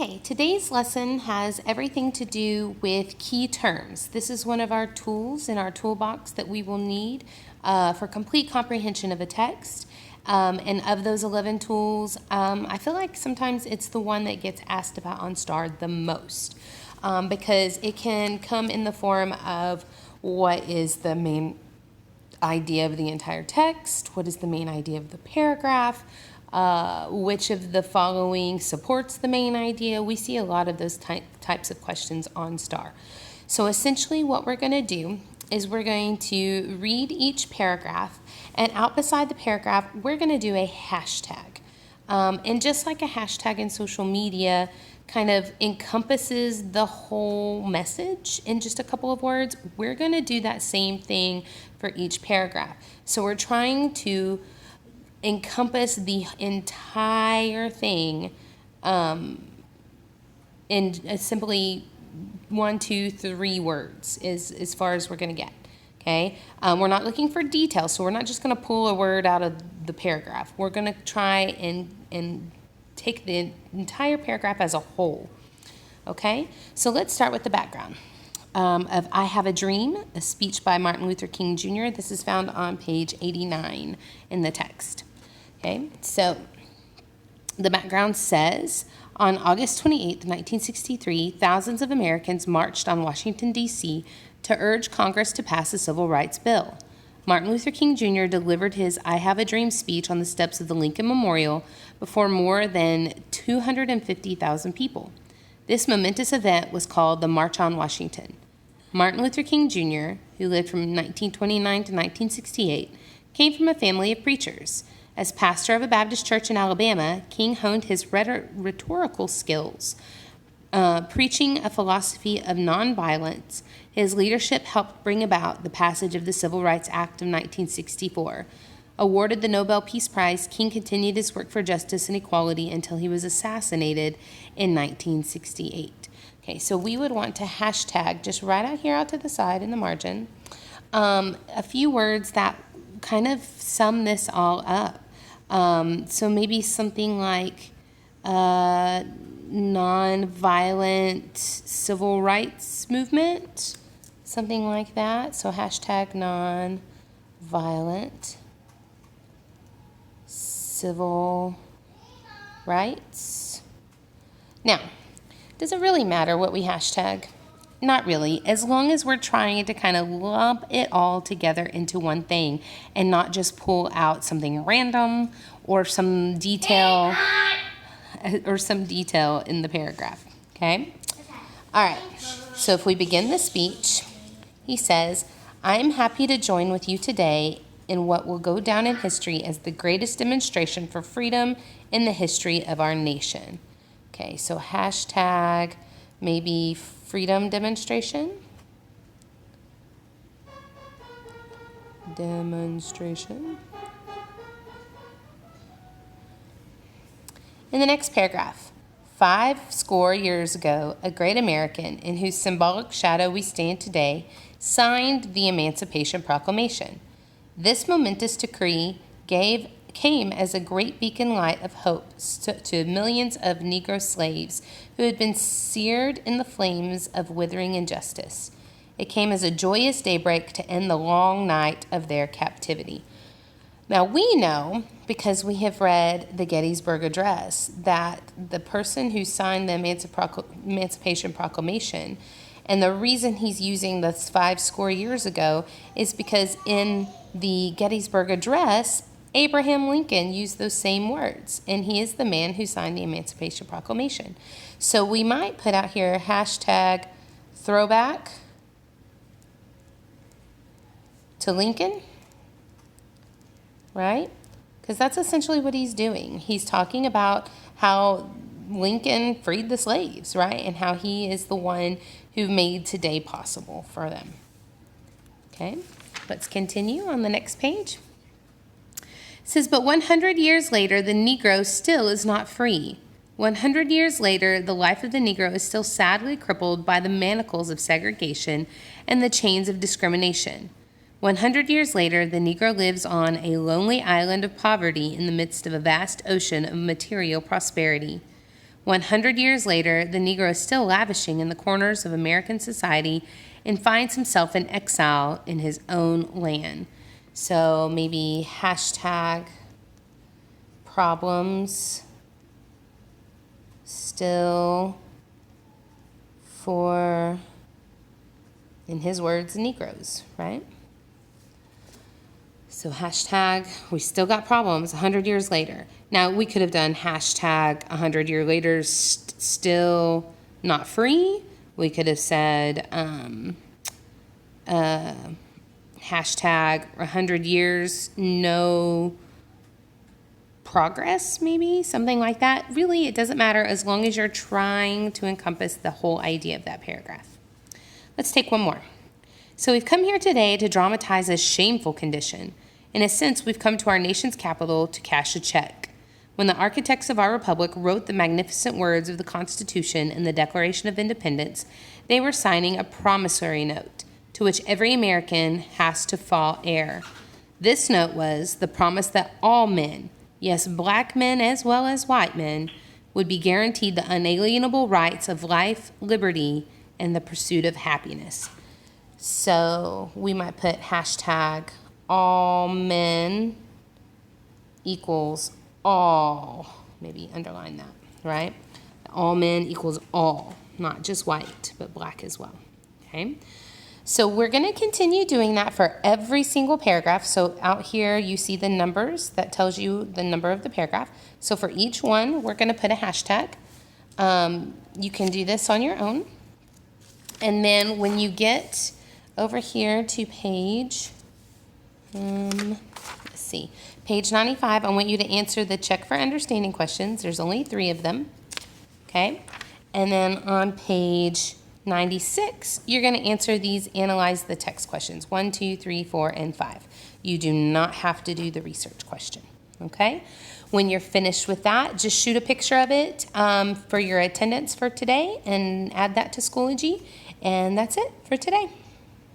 Okay, today's lesson has everything to do with key terms. This is one of our tools in our toolbox that we will need for complete comprehension of a text. And of those 11 tools, I feel like sometimes it's the one that gets asked about on STAR the most because it can come in the form of what is the main idea of the entire text, what is the main idea of the paragraph, which of the following supports the main idea. We see a lot of those types of questions on STAR. So essentially what we're going to do is we're going to read each paragraph, and out beside the paragraph we're going to do a hashtag. And just like a hashtag in social media kind of encompasses the whole message in just a couple of words, we're going to do that same thing for each paragraph. So we're trying to encompass the entire thing in simply 1, 2, 3 words is as far as we're going to get. Okay, we're not looking for details, so we're not just going to pull a word out of the paragraph. We're going to try and take the entire paragraph as a whole. Okay, so let's start with the background of I Have a Dream, a speech by Martin Luther King Jr. This is found on page 89 in the text. Okay, so the background says, on August 28, 1963, thousands of Americans marched on Washington, D.C. to urge Congress to pass a civil rights bill. Martin Luther King Jr. delivered his I Have a Dream speech on the steps of the Lincoln Memorial before more than 250,000 people. This momentous event was called the March on Washington. Martin Luther King Jr., who lived from 1929 to 1968, came from a family of preachers. As pastor of a Baptist church in Alabama, King honed his rhetorical skills. Preaching a philosophy of nonviolence, his leadership helped bring about the passage of the Civil Rights Act of 1964. Awarded the Nobel Peace Prize, King continued his work for justice and equality until he was assassinated in 1968. Okay, so we would want to hashtag, just right out here out to the side in the margin, a few words that kind of sum this all up. So maybe something like nonviolent civil rights movement, something like that. So hashtag nonviolent civil rights. Now, does it really matter what we hashtag? Not really, as long as we're trying to kind of lump it all together into one thing and not just pull out something random or some detail in the paragraph, okay? All right, so if we begin the speech, he says, I am happy to join with you today in what will go down in history as the greatest demonstration for freedom in the history of our nation. Okay, so hashtag maybe freedom demonstration. In the next paragraph, 50 years ago, a great American, in whose symbolic shadow we stand today, signed the Emancipation Proclamation. This momentous decree came as a great beacon light of hope to millions of Negro slaves who had been seared in the flames of withering injustice. It came as a joyous daybreak to end the long night of their captivity. Now we know, because we have read the Gettysburg Address, that the person who signed the Emancipation Proclamation, and the reason he's using this 50 years ago is because in the Gettysburg Address, Abraham Lincoln used those same words, and he is the man who signed the Emancipation Proclamation. So we might put out here hashtag throwback to Lincoln, right? Because that's essentially what he's doing. He's talking about how Lincoln freed the slaves, right? And how he is the one who made today possible for them. Okay, let's continue on the next page. It says, but 100 years later, the Negro still is not free. 100 years later, the life of the Negro is still sadly crippled by the manacles of segregation and the chains of discrimination. 100 years later, the Negro lives on a lonely island of poverty in the midst of a vast ocean of material prosperity. 100 years later, the Negro is still lavishing in the corners of American society and finds himself in exile in his own land. So maybe hashtag problems still for, in his words, Negroes, right? So hashtag, we still got problems 100 years later. Now, we could have done hashtag 100 years later, still not free. We could have said hashtag 100 years, no progress, maybe, something like that. Really, it doesn't matter as long as you're trying to encompass the whole idea of that paragraph. Let's take one more. So we've come here today to dramatize a shameful condition. In a sense, we've come to our nation's capital to cash a check. When the architects of our republic wrote the magnificent words of the Constitution and the Declaration of Independence, they were signing a promissory note to which every American has to fall heir. This note was the promise that all men, yes, black men as well as white men, would be guaranteed the unalienable rights of life, liberty, and the pursuit of happiness. So we might put hashtag all men equals all, maybe underline that, right? All men equals all, not just white, but black as well, okay? So we're going to continue doing that for every single paragraph. So out here you see the numbers that tells you the number of the paragraph. So for each one, we're going to put a hashtag. You can do this on your own. And then when you get over here to page, page 95, I want you to answer the check for understanding questions. There's only 3 of them, okay? And then on page 96, you're going to answer these analyze the text questions, 1, 2, 3, 4, and 5. You do not have to do the research question, okay? When you're finished with that, just shoot a picture of it for your attendance for today and add that to Schoology, and that's it for today.